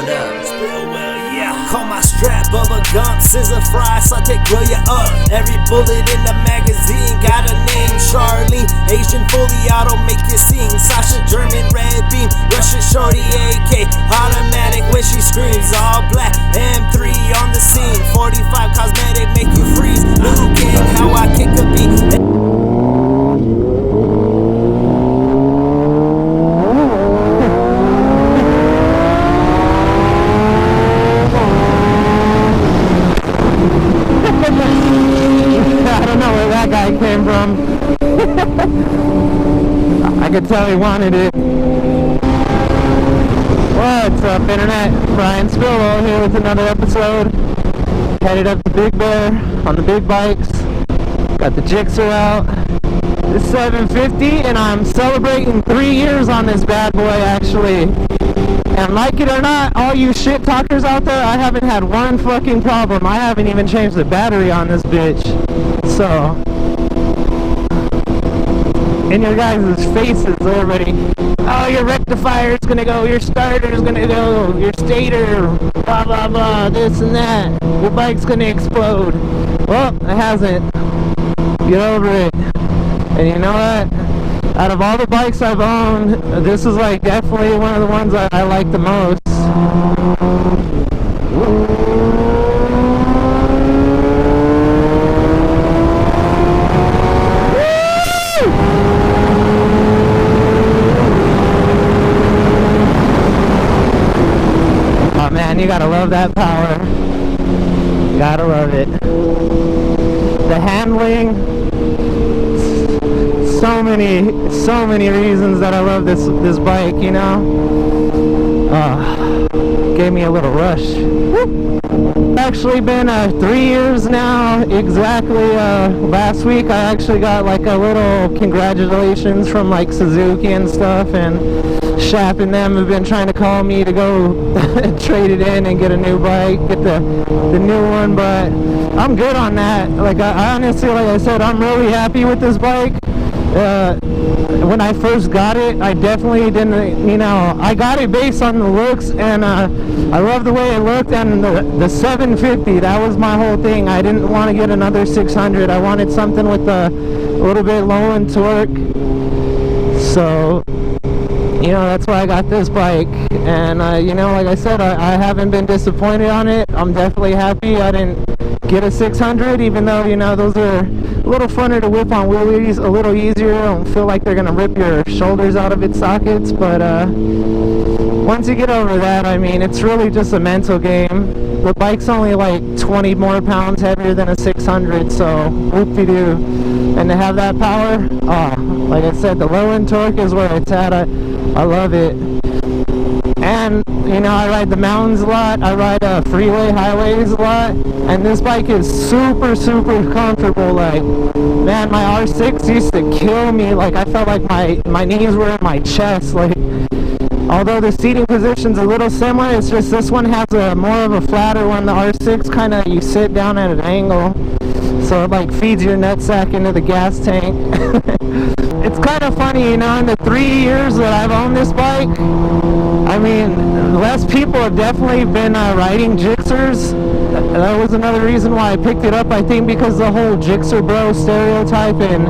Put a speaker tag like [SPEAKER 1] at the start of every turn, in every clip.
[SPEAKER 1] what up? Spill well, yeah. Call my strap, Bubba Gump, scissor fry, saute, grill ya up. Every bullet in the magazine got a name, Charlene. Asian fully auto, make you sing. Sasha, German, red beam, Russian shorty, AK, automatic when she screams. All black, M3 on the scene. 45 cosmetic, make you freeze. New gang, how I kick a beat.
[SPEAKER 2] Came from. I could tell he wanted it. What's up, internet? Brian Spillwell here with another episode. Headed up to Big Bear on the big bikes. Got the Gsxr out. It's 750 and I'm celebrating 3 years on this bad boy actually. And like it or not, all you shit talkers out there, I haven't had one fucking problem. I haven't even changed the battery on this bitch. So in your guys' faces already. Oh, your rectifier's gonna go, your starter's gonna go, your stator, blah blah blah, this and that. Your bike's gonna explode. Well, it hasn't. Get over it. And you know what? Out of all the bikes I've owned, this is like definitely one of the ones I like the most. You gotta love that power. Gotta love it. The handling. So many reasons that I love this bike, you know. Gave me a little rush. It's actually been 3 years now. Exactly. Last week I actually got like a little congratulations from like Suzuki and stuff, and Shap and them have been trying to call me to go trade it in and get a new bike, get the new one, but I'm good on that. Like I honestly, like I said, I'm really happy with this bike. When I first got it, I definitely didn't, you know, I got it based on the looks, and I love the way it looked, and the 750, that was my whole thing. I didn't want to get another 600. I wanted something with a little bit low in torque. So, you know, that's why I got this bike. And you know, like I said, I haven't been disappointed on it. I'm definitely happy I didn't get a 600, even though, you know, those are a little funner to whip on wheelies, a little easier. I don't feel like they're gonna rip your shoulders out of its sockets, but once you get over that, I mean, it's really just a mental game. The bike's only like 20 more pounds heavier than a 600, so whoop-de-doo. And to have that power, like I said, the low end torque is where it's at. I love it. And, you know, I ride the mountains a lot, I ride freeway highways a lot, and this bike is super comfortable. Like, man, my R6 used to kill me. Like, I felt like my knees were in my chest. Like, although the seating position's a little similar, it's just this one has a more of a flatter one. The R6 kind of, you sit down at an angle, so it like feeds your nutsack into the gas tank. It's kind of funny, you know, in the 3 years that I've owned this bike, I mean, less people have definitely been riding Gsxrs. That was another reason why I picked it up, I think, because the whole Gsxr bro stereotype, and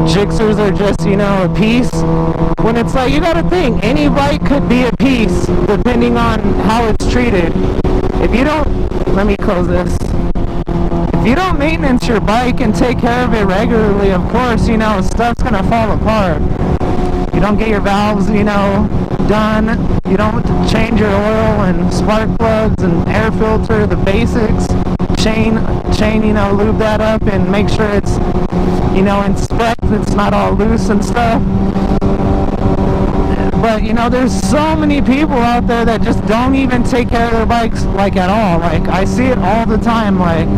[SPEAKER 2] Gsxrs are just, you know, a piece. When it's like, you gotta think, any bike could be a piece, depending on how it's treated. If you don't, let me close this. If you don't maintenance your bike and take care of it regularly, of course, you know, stuff's gonna fall apart. You don't get your valves, you know, done. You don't change your oil and spark plugs and air filter, the basics. Chain, you know, lube that up and make sure it's, you know, inspect, it's not all loose and stuff. But, you know, there's so many people out there that just don't even take care of their bikes, like, at all. Like, I see it all the time, like,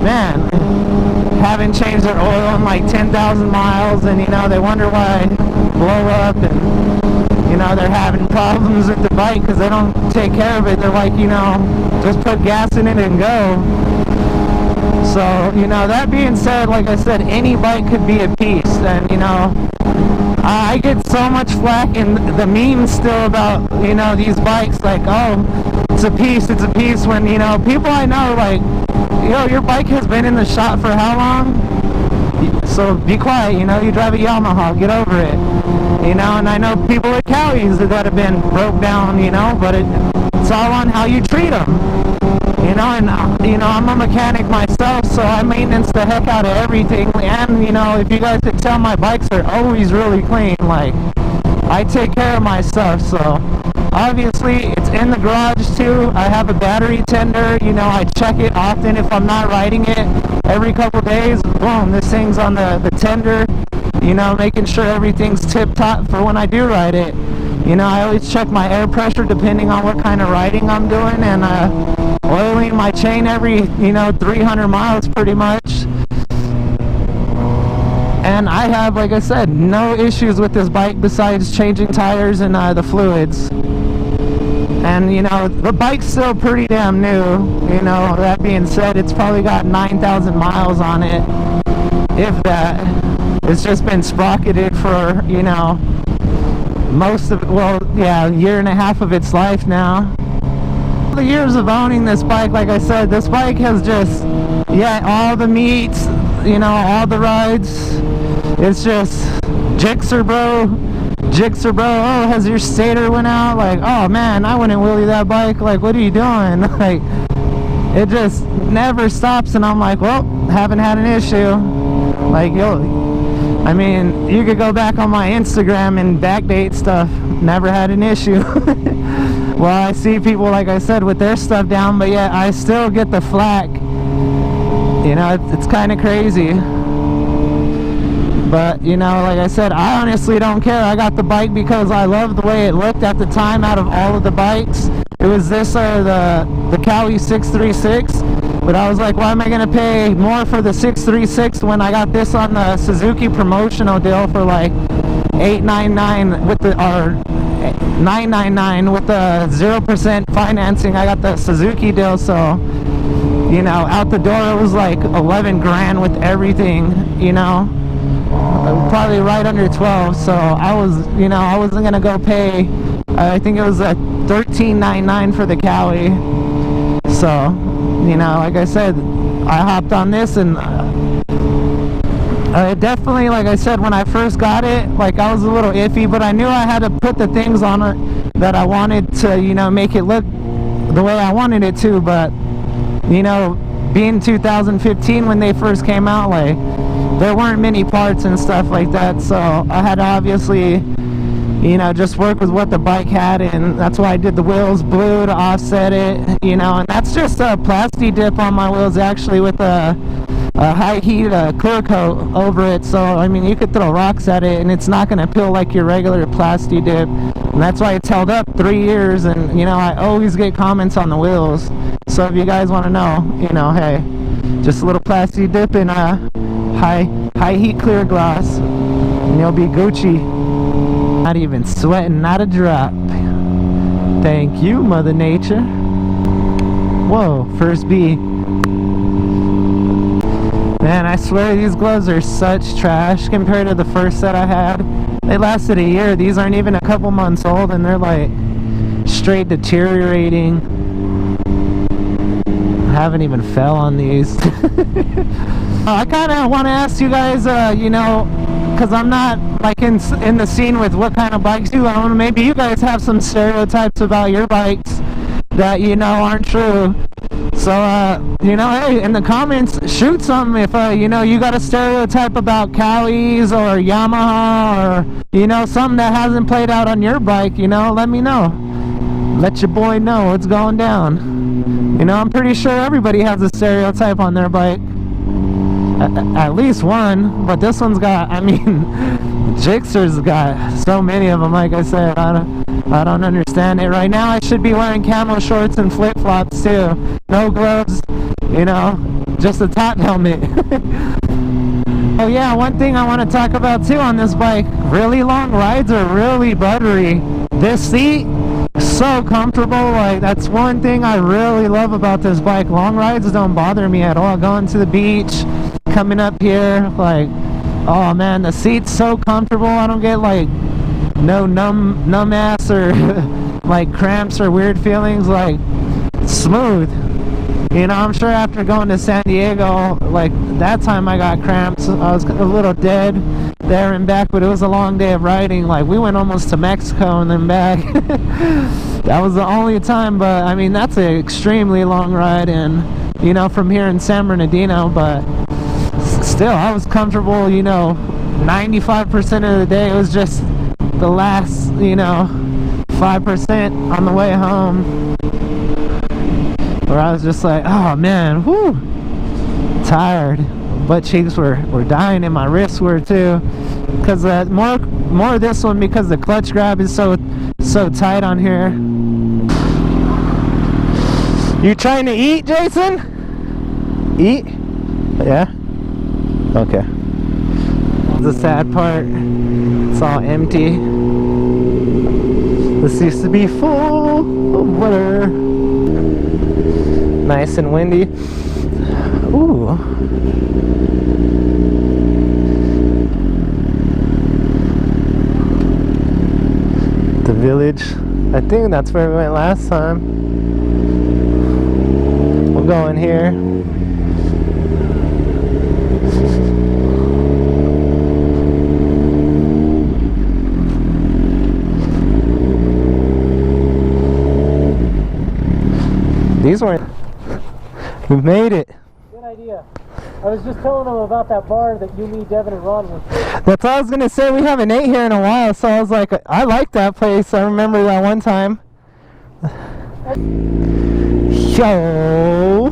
[SPEAKER 2] man, haven't changed their oil in like 10,000 miles, and, you know, they wonder why I blow up, and, you know, they're having problems with the bike because they don't take care of it. They're like, you know, just put gas in it and go. So, you know, that being said, like I said, any bike could be a piece, and, you know, I get so much flack in the memes still about, you know, these bikes, like, oh, it's a piece when, you know, people I know like, yo, your bike has been in the shop for how long? So be quiet, you know, you drive a Yamaha, get over it. You know, and I know people at Cowie's that have been broke down, you know, but it's all on how you treat them. You know, and, you know, I'm a mechanic myself, so I maintenance the heck out of everything. And, you know, if you guys could tell, my bikes are always really clean. Like, I take care of my stuff, so obviously it's in the garage too. I have a battery tender, you know, I check it often if I'm not riding it. Every couple days, boom, this thing's on the tender, you know, making sure everything's tip-top for when I do ride it. You know, I always check my air pressure depending on what kind of riding I'm doing, and oiling my chain every, you know, 300 miles pretty much. And I have, like I said, no issues with this bike besides changing tires and the fluids. And, you know, the bike's still pretty damn new. You know, that being said, it's probably got 9,000 miles on it, if that. It's just been sprocketed for, you know, most of, well, yeah, a year and a half of its life now. The years of owning this bike, like I said, this bike has just, yeah, all the meets, you know, all the rides. It's just Gsxr, bro. Gsxr, bro. Oh, has your stator went out? Like, oh man, I wouldn't wheelie that bike. Like, what are you doing? Like, it just never stops, and I'm like, well, haven't had an issue. Like, yo, I mean, you could go back on my Instagram and backdate stuff. Never had an issue. Well, I see people, like I said, with their stuff down, but yet I still get the flack. You know, it's kind of crazy. But, you know, like I said, I honestly don't care. I got the bike because I love the way it looked at the time out of all of the bikes. It was this or the Cowie 636. But I was like, why am I going to pay more for the 636 when I got this on the Suzuki promotional deal for like $899 with the, or $999 with the 0% financing. I got the Suzuki deal, so, you know, out the door it was like 11 grand with everything, you know. Probably right under 12, so I was, you know, I wasn't gonna go pay, I think it was a $13.99 for the Cowie. So, you know, like I said, I hopped on this, and definitely, like I said, when I first got it, like, I was a little iffy, but I knew I had to put the things on it that I wanted to, you know, make it look the way I wanted it to. But, you know, being 2015 when they first came out, like, there weren't many parts and stuff like that, so I had to obviously, you know, just work with what the bike had, and that's why I did the wheels blue to offset it, you know. And that's just a plasti dip on my wheels, actually, with a high heat clear coat over it. So I mean, you could throw rocks at it and it's not going to peel like your regular plasti dip, and that's why it's held up 3 years. And, you know, I always get comments on the wheels, so if you guys want to know, you know, hey, just a little plasti dip and high heat clear gloss, and you'll be Gucci. Not even sweating, not a drop. Thank you, Mother Nature. Whoa, first B. Man, I swear these gloves are such trash compared to the first set I had. They lasted a year. These aren't even a couple months old, and they're like straight deteriorating. I haven't even fell on these. I kind of want to ask you guys, you know, because I'm not like in the scene with what kind of bikes you own. Maybe you guys have some stereotypes about your bikes that, you know, aren't true. So, you know, hey, in the comments, shoot something if, you know, you got a stereotype about Cowies or Yamaha, or, you know, something that hasn't played out on your bike, you know, let me know. Let your boy know what's going down. You know, I'm pretty sure everybody has a stereotype on their bike. At least one, but this one's got, I mean, Gsxr's got so many of them. Like I said, I don't understand it. Right now I should be wearing camo shorts and flip-flops too. No gloves, you know, just a top helmet. Oh yeah, one thing I want to talk about too on this bike, really long rides are really buttery. This seat, so comfortable. Like, that's one thing I really love about this bike. Long rides don't bother me at all. Going to the beach, coming up here, like, oh man, the seat's so comfortable. I don't get like no numb ass or like cramps or weird feelings. Like, smooth. You know, I'm sure after going to San Diego, like that time I got cramps. I was a little dead there and back, but it was a long day of riding. Like we went almost to Mexico and then back. That was the only time, but I mean, that's an extremely long ride, and you know, from here in San Bernardino, but still, I was comfortable, you know, 95% of the day. It was just the last, you know, 5% on the way home where I was just like, oh man, whoo, tired. Butt cheeks were dying and my wrists were too, because more of this one, because the clutch grab is so tight on here. You trying to eat, Jason? Eat? Yeah? Okay. The sad part, it's all empty. This used to be full of water. Nice and windy. Ooh. The village. I think that's where we went last time. We'll go in here. These weren't. We've made it.
[SPEAKER 3] Good idea. I was just telling them about that bar that you, me, Devin, and Ron went to.
[SPEAKER 2] That's all I was gonna say. We haven't ate here in a while, so I was like, I like that place. I remember that one time. Yo,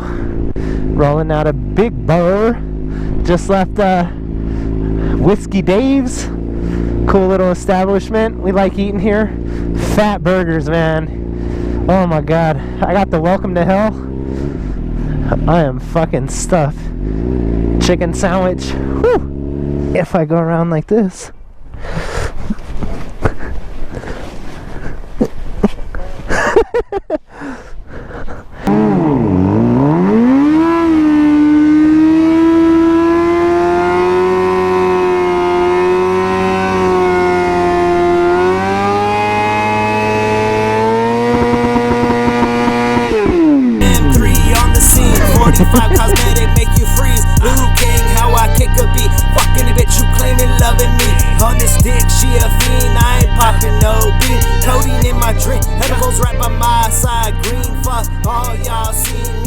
[SPEAKER 2] rolling out a big bar. Just left Whiskey Dave's. Cool little establishment. We like eating here. Fat burgers, man. Oh my god, I got the welcome to hell. I am fucking stuffed. Chicken sandwich. Whew. If I go around like this.
[SPEAKER 1] M3 on the scene, 45 cosmetic